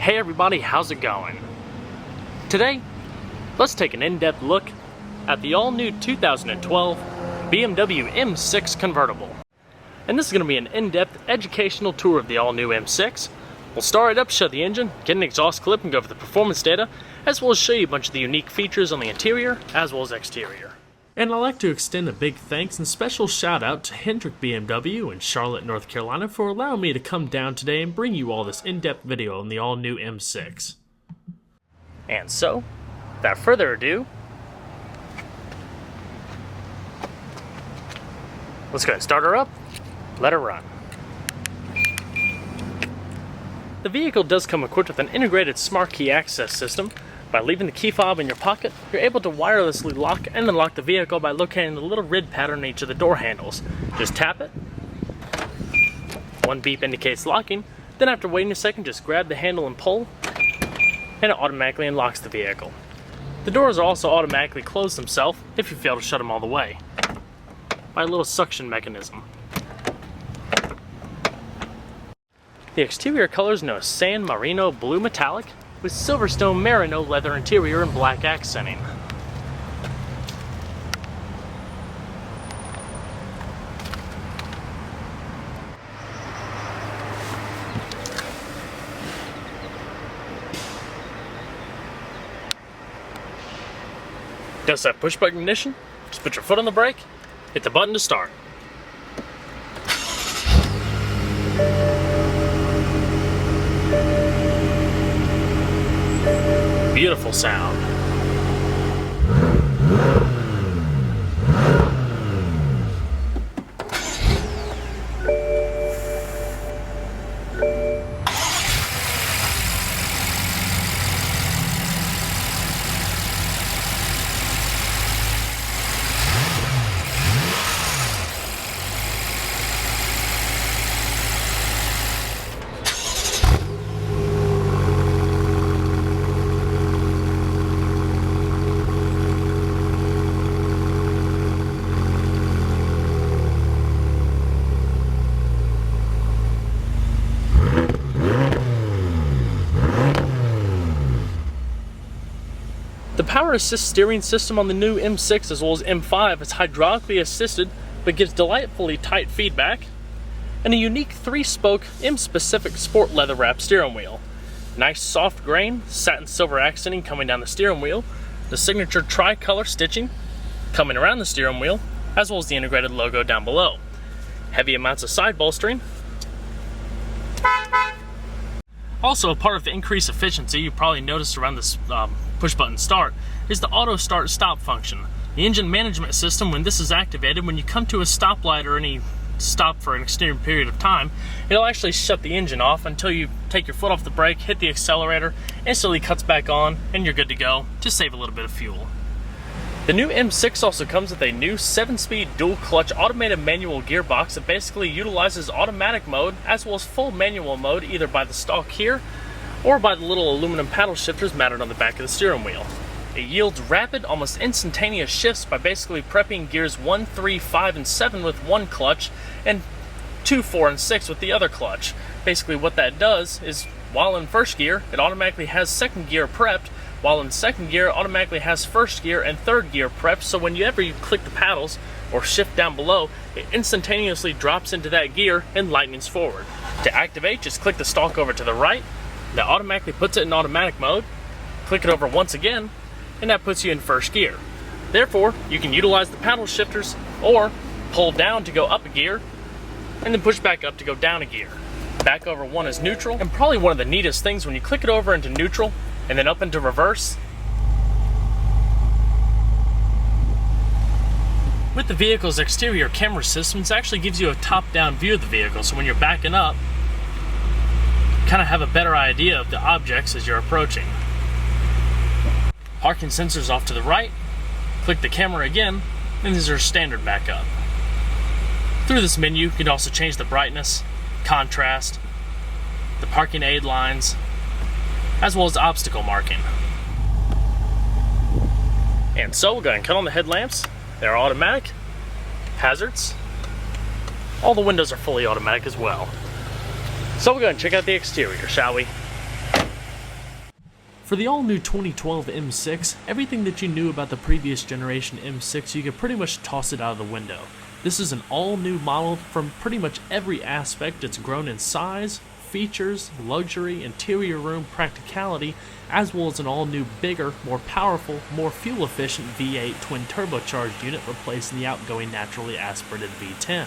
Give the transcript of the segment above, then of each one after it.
Hey everybody, how's it going? Today, let's take an in-depth look at the all-new 2012 BMW M6 Convertible. And this is going to be an in-depth educational tour of the all-new M6. We'll start it up, show the engine, get an exhaust clip, and go over the performance data, as well as show you a bunch of the unique features on the interior, as well as exterior. And I'd like to extend a big thanks and special shout out to Hendrick BMW in Charlotte, North Carolina for allowing me to come down today and bring you all this in-depth video on the all-new M6. And so, without further ado, let's go ahead and start her up, let her run. The vehicle does come equipped with an integrated smart key access system. By leaving the key fob in your pocket, you're able to wirelessly lock and unlock the vehicle by locating the little red pattern on each of the door handles. Just tap it. One beep indicates locking. Then after waiting a second, just grab the handle and pull, and it automatically unlocks the vehicle. The doors are also automatically close themselves if you fail to shut them all the way by a little suction mechanism. The exterior color is known as San Marino Blue Metallic, with Silverstone Merino leather interior and black accenting. Does that push button ignition? Just put your foot on the brake, hit the button to start. Beautiful sound. The power assist steering system on the new M6 as well as M5 is hydraulically assisted but gives delightfully tight feedback, and a unique 3-spoke M-specific sport leather wrap steering wheel. Nice soft grain, satin silver accenting coming down the steering wheel, the signature tricolor stitching coming around the steering wheel, as well as the integrated logo down below. Heavy amounts of side bolstering. Also, a part of the increased efficiency you probably noticed around this push button start is the auto start stop function. The engine management system, when this is activated, when you come to a stoplight or any stop for an extended period of time, it'll actually shut the engine off until you take your foot off the brake, hit the accelerator, instantly cuts back on, and you're good to go to save a little bit of fuel. The new M6 also comes with a new 7-speed dual-clutch automated manual gearbox that basically utilizes automatic mode as well as full manual mode either by the stalk here or by the little aluminum paddle shifters mounted on the back of the steering wheel. It yields rapid, almost instantaneous shifts by basically prepping gears 1, 3, 5, and 7 with one clutch and 2, 4, and 6 with the other clutch. Basically what that does is while in first gear, it automatically has second gear prepped, while in second gear, it automatically has first gear and third gear prepped, so whenever you click the paddles or shift down below, it instantaneously drops into that gear and lightnings forward. To activate, just click the stalk over to the right, that automatically puts it in automatic mode, click it over once again, and that puts you in first gear. Therefore, you can utilize the paddle shifters or pull down to go up a gear, and then push back up to go down a gear. Back over one is neutral, and probably one of the neatest things when you click it over into neutral, and then up into reverse. With the vehicle's exterior camera system, it actually gives you a top-down view of the vehicle, so when you're backing up, you kind of have a better idea of the objects as you're approaching. Parking sensors off to the right, click the camera again, and these are standard backup. Through this menu, you can also change the brightness, contrast, the parking aid lines, as well as obstacle marking. And so we'll go ahead and cut on the headlamps. They're automatic, hazards. All the windows are fully automatic as well. So we'll go ahead and check out the exterior, shall we? For the all-new 2012 M6, everything that you knew about the previous generation M6, you could pretty much toss it out of the window. This is an all-new model from pretty much every aspect. It's grown in size, features, luxury, interior room, practicality, as well as an all-new, bigger, more powerful, more fuel-efficient V8 twin turbocharged unit replacing the outgoing naturally aspirated V10.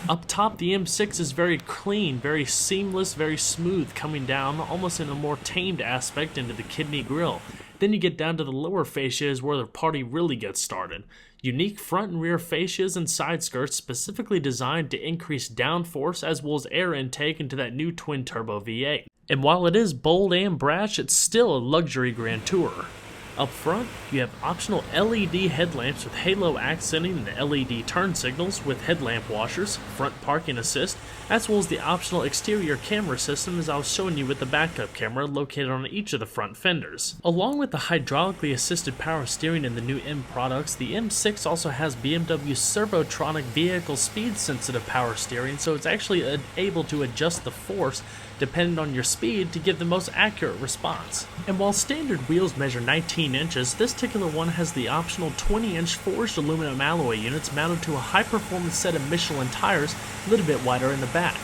Up top, the M6 is very clean, very seamless, very smooth, coming down almost in a more tamed aspect into the kidney grille. Then you get down to the lower fascias where the party really gets started. Unique front and rear fascias and side skirts specifically designed to increase downforce as well as air intake into that new twin turbo V8. And while it is bold and brash, it's still a luxury Grand Tourer. Up front, you have optional LED headlamps with halo accenting and LED turn signals with headlamp washers, front parking assist, as well as the optional exterior camera system as I was showing you with the backup camera located on each of the front fenders. Along with the hydraulically assisted power steering in the new M products, the M6 also has BMW's Servotronic vehicle speed sensitive power steering, so it's actually able to adjust the force depending on your speed to give the most accurate response. And while standard wheels measure 19 inches, this particular one has the optional 20-inch forged aluminum alloy units mounted to a high-performance set of Michelin tires a little bit wider in the back.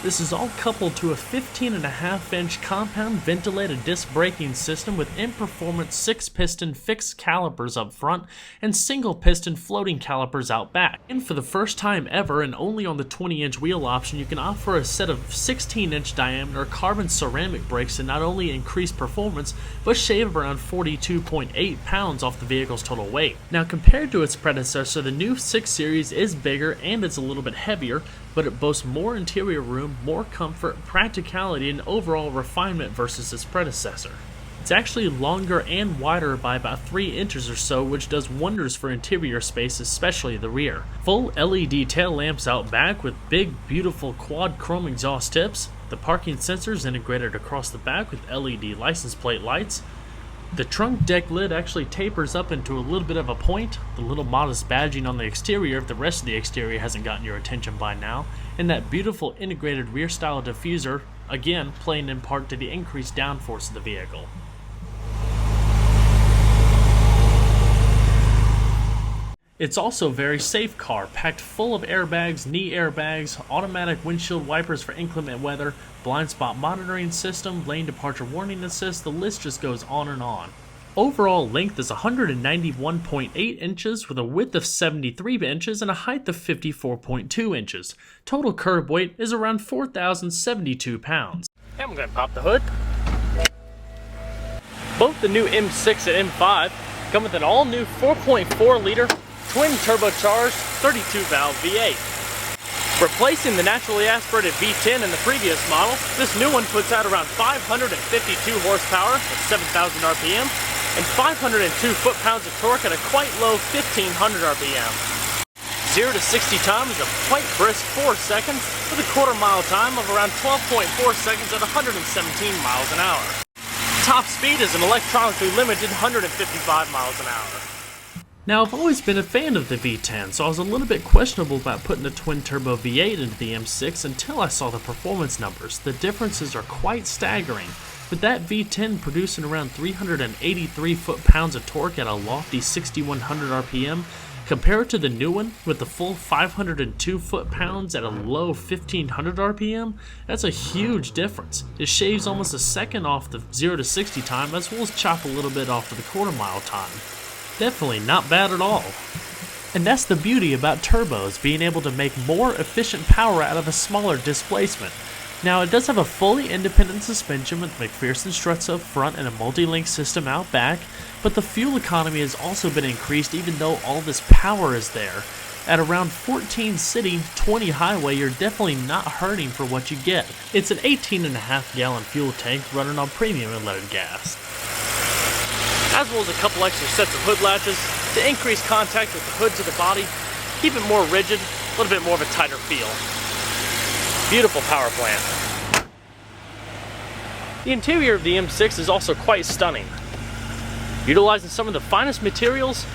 This is all coupled to a 15.5-inch compound ventilated disc braking system with in-performance 6-piston fixed calipers up front and single-piston floating calipers out back. And for the first time ever, and only on the 20-inch wheel option, you can offer a set of 16-inch diameter carbon ceramic brakes to not only increase performance, but shave around 42.8 pounds off the vehicle's total weight. Now, compared to its predecessor, the new 6 Series is bigger and it's a little bit heavier, but it boasts more interior room, more comfort, practicality, and overall refinement versus its predecessor. It's actually longer and wider by about 3 inches or so, which does wonders for interior space, especially the rear. Full LED tail lamps out back with big, beautiful quad chrome exhaust tips. The parking sensors integrated across the back with LED license plate lights. The trunk deck lid actually tapers up into a little bit of a point, the little modest badging on the exterior if the rest of the exterior hasn't gotten your attention by now, and that beautiful integrated rear style diffuser, again playing in part to the increased downforce of the vehicle. It's also a very safe car, packed full of airbags, knee airbags, automatic windshield wipers for inclement weather, blind spot monitoring system, lane departure warning assist, the list just goes on and on. Overall length is 191.8 inches with a width of 73 inches and a height of 54.2 inches. Total curb weight is around 4,072 pounds. And I'm going to pop the hood. Both the new M6 and M5 come with an all-new 4.4 liter twin turbocharged 32-valve V8. Replacing the naturally aspirated V10 in the previous model, this new one puts out around 552 horsepower at 7,000 RPM and 502 foot-pounds of torque at a quite low 1,500 RPM. 0 to 60 time is a quite brisk 4 seconds with a quarter-mile time of around 12.4 seconds at 117 miles an hour. Top speed is an electronically limited 155 miles an hour. Now, I've always been a fan of the V10, so I was a little bit questionable about putting a twin-turbo V8 into the M6 until I saw the performance numbers. The differences are quite staggering, with that V10 producing around 383 foot-pounds of torque at a lofty 6,100 RPM, compared to the new one with the full 502 foot-pounds at a low 1,500 RPM. That's a huge difference. It shaves almost a second off the 0 to 60 time, as well as chop a little bit off of the quarter-mile time. Definitely not bad at all. And that's the beauty about turbos, being able to make more efficient power out of a smaller displacement. Now, it does have a fully independent suspension with McPherson struts up front and a multi-link system out back, but the fuel economy has also been increased even though all this power is there. At around 14 city, 20 highway, you're definitely not hurting for what you get. It's an 18.5 gallon fuel tank running on premium unleaded gas, as well as a couple extra sets of hood latches to increase contact with the hood to the body, keep it more rigid, a little bit more of a tighter feel. Beautiful power plant. The interior of the M6 is also quite stunning. Utilizing some of the finest materials,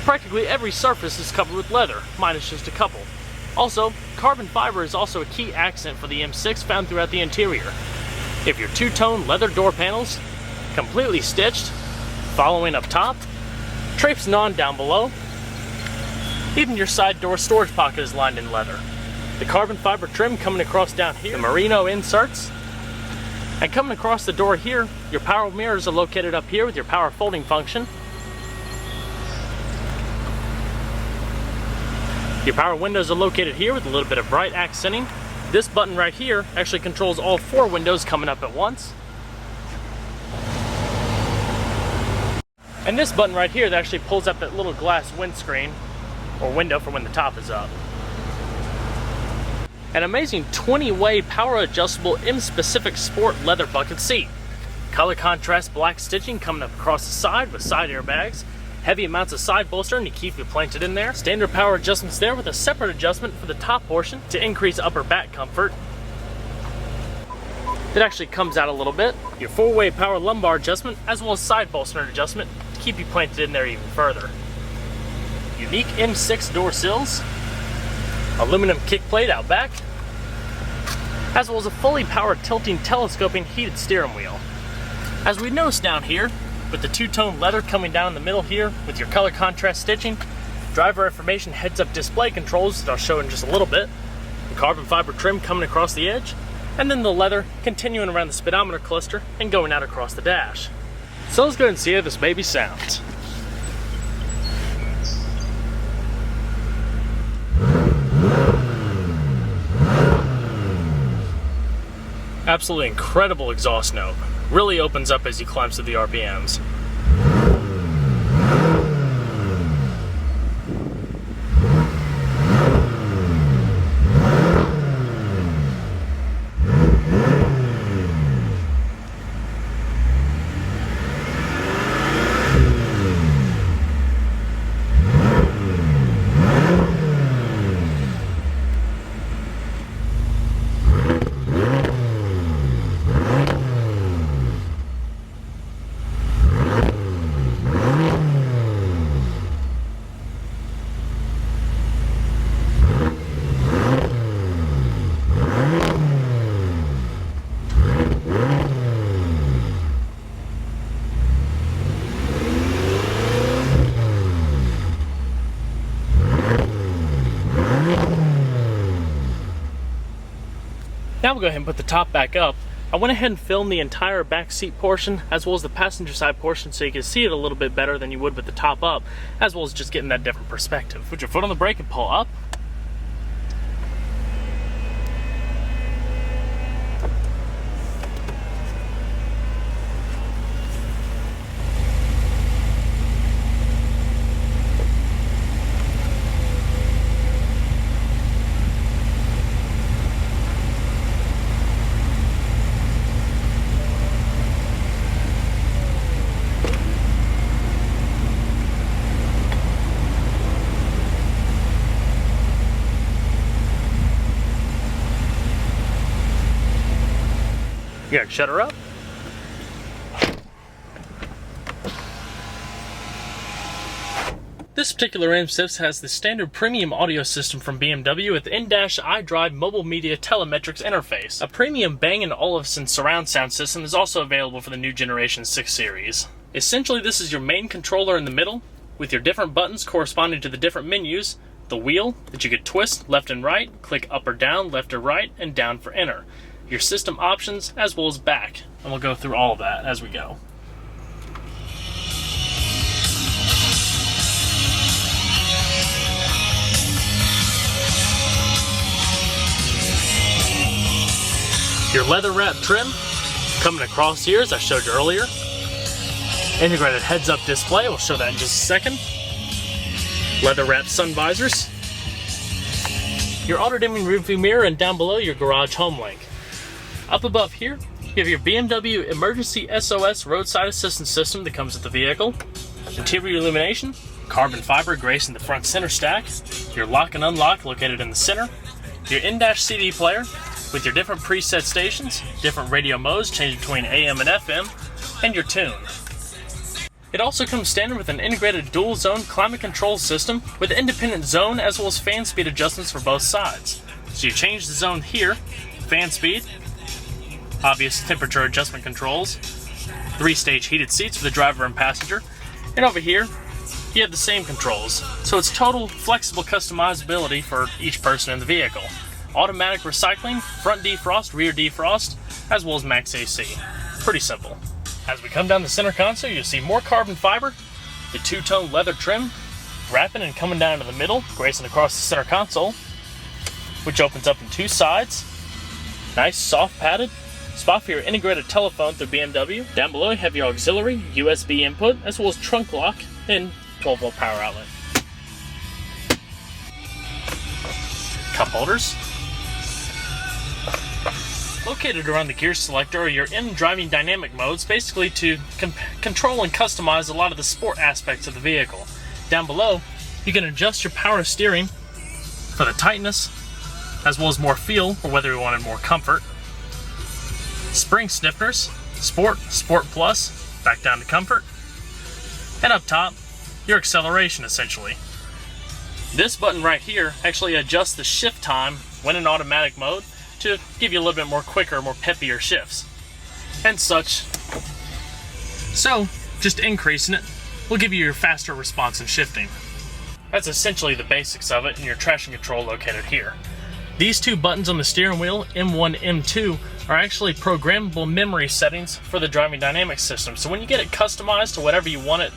practically every surface is covered with leather, minus just a couple. Also, carbon fiber is also a key accent for the M6 found throughout the interior. If your two-tone leather door panels, completely stitched, following up top, traipsing on down below. Even your side door storage pocket is lined in leather. The carbon fiber trim coming across down here, the merino inserts, and coming across the door here, your power mirrors are located up here with your power folding function. Your power windows are located here with a little bit of bright accenting. This button right here actually controls all 4 windows coming up at once. And this button right here that actually pulls up that little glass windscreen or window for when the top is up. An amazing 20-way power adjustable M-specific sport leather bucket seat. Color contrast black stitching coming up across the side with side airbags. Heavy amounts of side bolstering to keep you planted in there. Standard power adjustments there with a separate adjustment for the top portion to increase upper back comfort. It actually comes out a little bit. Your 4-way power lumbar adjustment as well as side bolstering adjustment to keep you planted in there even further. Unique M6 door sills. Aluminum kick plate out back. As well as a fully powered tilting telescoping heated steering wheel. As we notice down here, with the 2-tone leather coming down in the middle here with your color contrast stitching, driver information heads-up display controls that I'll show in just a little bit, the carbon fiber trim coming across the edge, and then the leather continuing around the speedometer cluster and going out across the dash. So let's go ahead and see how this baby sounds. Absolutely incredible exhaust note. Really opens up as you climb through the RPMs. Now we'll go ahead and put the top back up. I went ahead and filmed the entire back seat portion as well as the passenger side portion so you can see it a little bit better than you would with the top up, as well as just getting that different perspective. Put your foot on the brake and pull up. You gotta shut her up. This particular M6 has the standard premium audio system from BMW with in-dash iDrive mobile media telemetrics interface. A premium Bang & Olufsen surround sound system is also available for the new generation 6 series. Essentially, this is your main controller in the middle with your different buttons corresponding to the different menus, the wheel that you could twist left and right, click up or down, left or right, and down for enter. Your system options as well as back, and we'll go through all of that as we go. Your leather wrap trim coming across here as I showed you earlier. Integrated heads-up display, we'll show that in just a second. Leather wrap sun visors. Your auto-dimming rearview mirror, and down below your garage home link. Up above here, you have your BMW Emergency SOS roadside assistance system that comes with the vehicle. Interior illumination, carbon fiber gracing the front center stack, your lock and unlock located in the center, your in-dash CD player with your different preset stations, different radio modes changing between AM and FM, and your tune. It also comes standard with an integrated dual zone climate control system with independent zone as well as fan speed adjustments for both sides. So you change the zone here, fan speed, obvious temperature adjustment controls, 3-stage heated seats for the driver and passenger. And over here, you have the same controls. So it's total flexible customizability for each person in the vehicle. Automatic recycling, front defrost, rear defrost, as well as max AC. Pretty simple. As we come down the center console, you'll see more carbon fiber, the two-tone leather trim, wrapping and coming down to the middle, grazing across the center console, which opens up in two sides. Nice, soft padded spot for your integrated telephone through BMW. Down below, you have your auxiliary, USB input, as well as trunk lock and 12-volt power outlet. Cup holders. Located around the gear selector are your in-driving dynamic modes, basically to control and customize a lot of the sport aspects of the vehicle. Down below, you can adjust your power steering for the tightness, as well as more feel, or whether you wanted more comfort. Spring stiffeners, Sport, Sport Plus, back down to Comfort. And up top, your acceleration essentially. This button right here actually adjusts the shift time when in automatic mode to give you a little bit more quicker, more peppier shifts and such. So, just increasing it will give you your faster response in shifting. That's essentially the basics of it, and your traction control located here. These two buttons on the steering wheel, M1, M2, are actually programmable memory settings for the driving dynamics system. So when you get it customized to whatever you want it,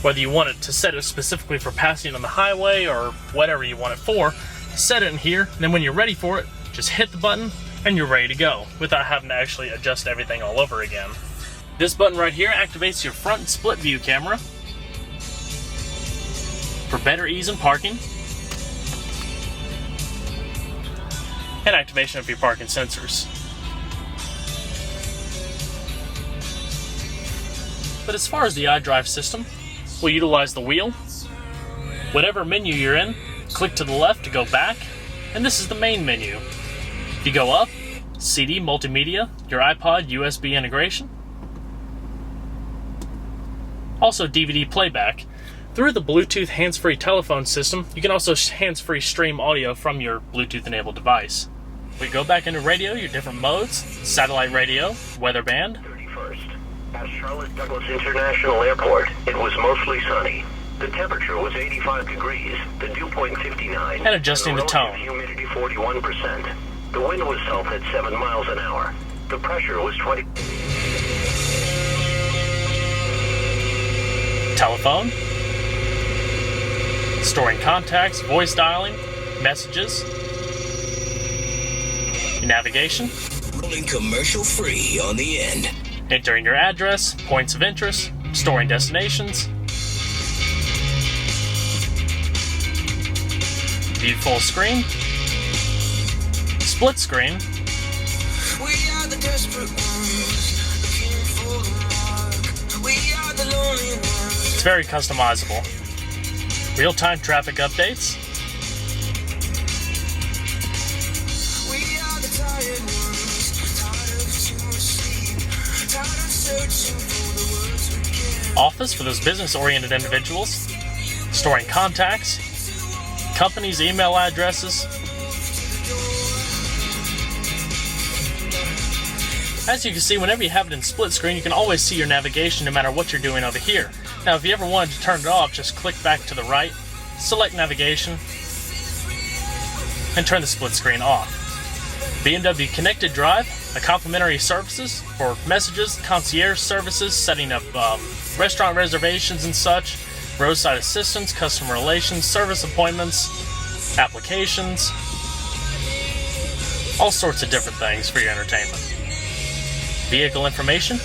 whether you want it to set it specifically for passing on the highway or whatever you want it for, set it in here, and then when you're ready for it, just hit the button and you're ready to go without having to actually adjust everything all over again. This button right here activates your front split view camera for better ease in parking, and activation of your parking sensors. But as far as the iDrive system, we'll utilize the wheel. Whatever menu you're in, click to the left to go back, and this is the main menu. If you go up, CD, multimedia, your iPod, USB integration. Also DVD playback. Through the Bluetooth hands-free telephone system, you can also hands-free stream audio from your Bluetooth-enabled device. We go back into radio, your different modes, satellite radio, weather band. 31st. At Charlotte Douglas International Airport, it was mostly sunny. The temperature was 85 degrees, the dew point 59, and adjusting the tone. Humidity 41%. The wind was south at 7 miles an hour. The pressure was 20. Telephone. Storing contacts, voice dialing, messages. Navigation. Rolling commercial free on the end. Entering your address, points of interest, storing destinations. View full screen. Split screen. We are the desperate ones, looking for the mark. We are the lonely ones. It's very customizable. Real-time traffic updates. We are the tired ones, tired of too much sleep, tired of searching for the words we can. Office for those business-oriented individuals. Storing contacts, companies' email addresses. As you can see, whenever you have it in split screen, you can always see your navigation no matter what you're doing over here. Now, if you ever wanted to turn it off, just click back to the right, select navigation, and turn the split screen off. BMW Connected Drive, a complimentary services for messages, concierge services, setting up restaurant reservations and such, roadside assistance, customer relations, service appointments, applications, all sorts of different things for your entertainment. Vehicle information.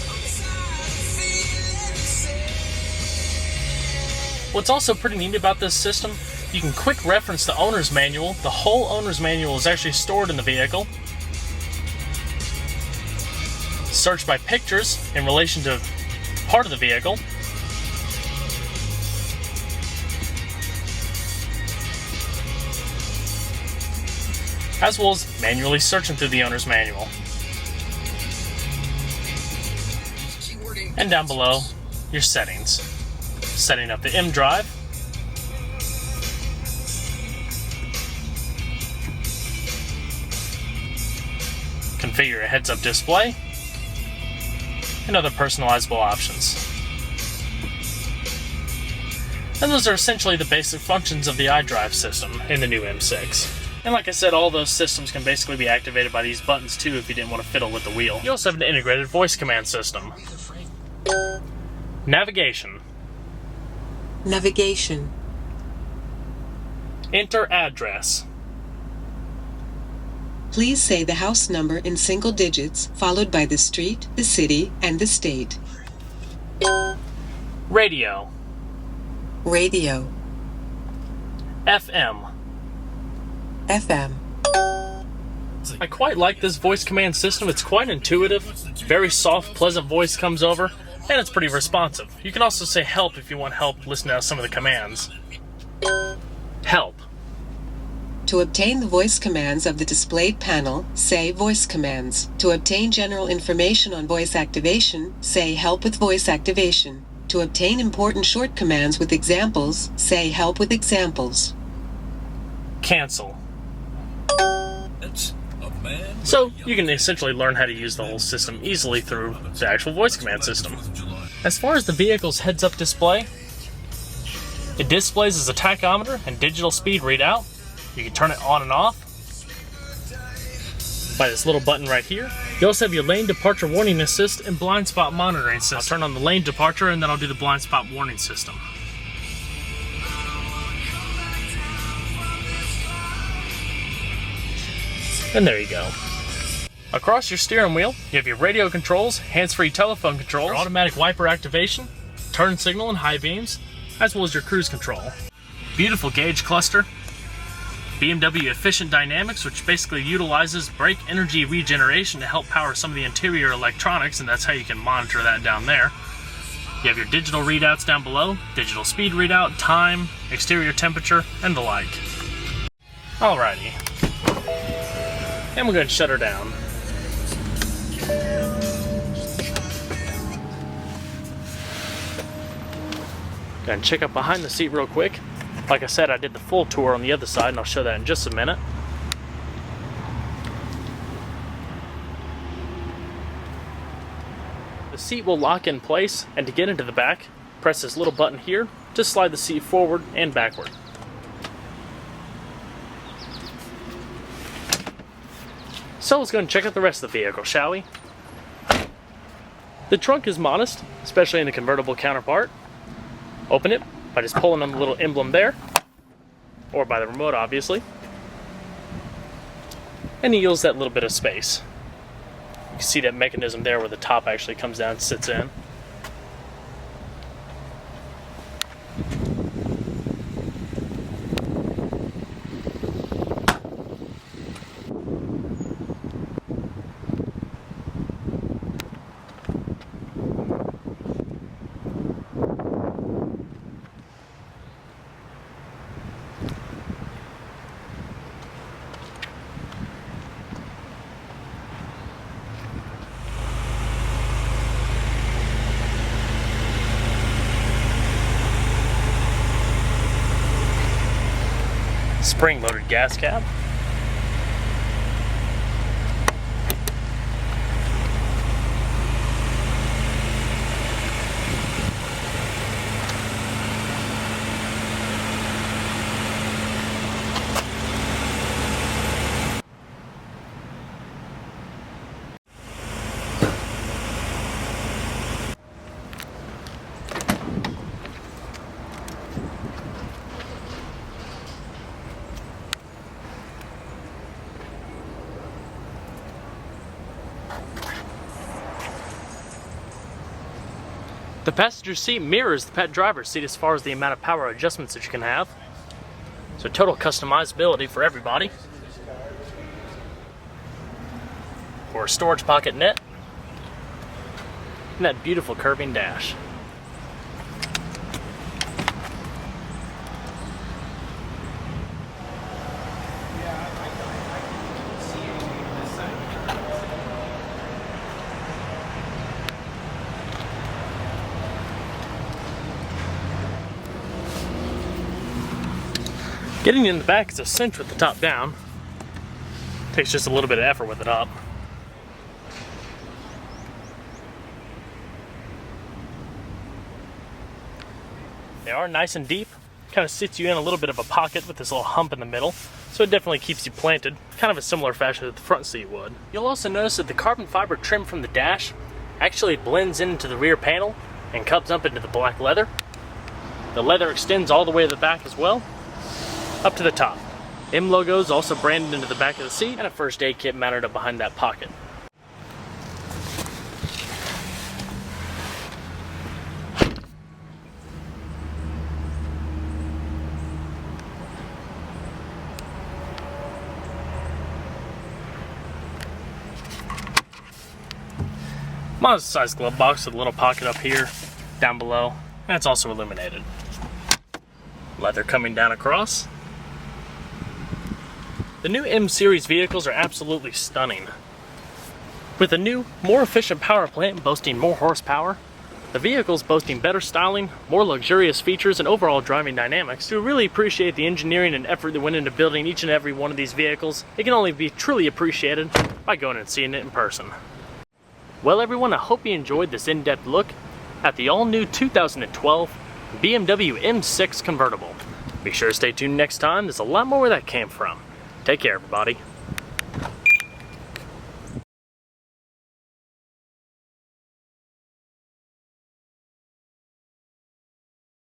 What's also pretty neat about this system, you can quick reference the owner's manual. The whole owner's manual is actually stored in the vehicle. Search by pictures in relation to part of the vehicle. As well as manually searching through the owner's manual. And down below, your settings. Setting up the M drive. Configure a heads-up display. and other personalizable options. And those are essentially the basic functions of the iDrive system in the new M6. And like I said, all those systems can basically be activated by these buttons too if you didn't want to fiddle with the wheel. You also have an integrated voice command system. Navigation. Navigation. Enter address. Please say the house number in single digits, followed by the street, the city, and the state. Radio. Radio. FM. FM. I quite like this voice command system. It's quite intuitive. Very soft, pleasant voice comes over, and it's pretty responsive. You can also say help if you want help listening to some of the commands. Help. To obtain the voice commands of the displayed panel, say voice commands. To obtain general information on voice activation, say help with voice activation. To obtain important short commands with examples, say help with examples. Cancel. So, you can essentially learn how to use the whole system easily through the actual voice command system. As far as the vehicle's heads-up display, it displays as a tachometer and digital speed readout. You can turn it on and off by this little button right here. You also have your lane departure warning assist and blind spot monitoring system. I'll turn on the lane departure and then I'll do the blind spot warning system. And there you go. Across your steering wheel, you have your radio controls, hands-free telephone controls, your automatic wiper activation, turn signal and high beams, as well as your cruise control. Beautiful gauge cluster. BMW Efficient Dynamics, which basically utilizes brake energy regeneration to help power some of the interior electronics, and that's how you can monitor that down there. You have your digital readouts down below, digital speed readout, time, exterior temperature, and the like. Alrighty. And we're going to shut her down. Go and check out behind the seat real quick. Like I said, I did the full tour on the other side, and I'll show that in just a minute. The seat will lock in place, and to get into the back, press this little button here to slide the seat forward and backward. So let's go and check out the rest of the vehicle, shall we? The trunk is modest, especially in the convertible counterpart. Open it by just pulling on the little emblem there, or by the remote obviously, and it yields that little bit of space. You can see that mechanism there where the top actually comes down and sits in. Spring-loaded gas cap. The passenger seat mirrors the driver's seat as far as the amount of power adjustments that you can have. So total customizability for everybody. For a storage pocket net. And that beautiful curving dash. Getting in the back is a cinch with the top down. Takes just a little bit of effort with it up. They are nice and deep, kind of sits you in a little bit of a pocket with this little hump in the middle, so it definitely keeps you planted, kind of a similar fashion that the front seat would. You'll also notice that the carbon fiber trim from the dash actually blends into the rear panel and cups up into the black leather. The leather extends all the way to the back as well, up to the top. M logos also branded into the back of the seat, and a first aid kit mounted up behind that pocket. Modest sized glove box with a little pocket up here, down below, and it's also illuminated. Leather coming down across. The new M series vehicles are absolutely stunning. With a new, more efficient power plant boasting more horsepower, the vehicles boasting better styling, more luxurious features, and overall driving dynamics, to really appreciate the engineering and effort that went into building each and every one of these vehicles, it can only be truly appreciated by going and seeing it in person. Well everyone, I hope you enjoyed this in-depth look at the all-new 2012 BMW M6 Convertible. Be sure to stay tuned next time, there's a lot more where that came from. Take care everybody.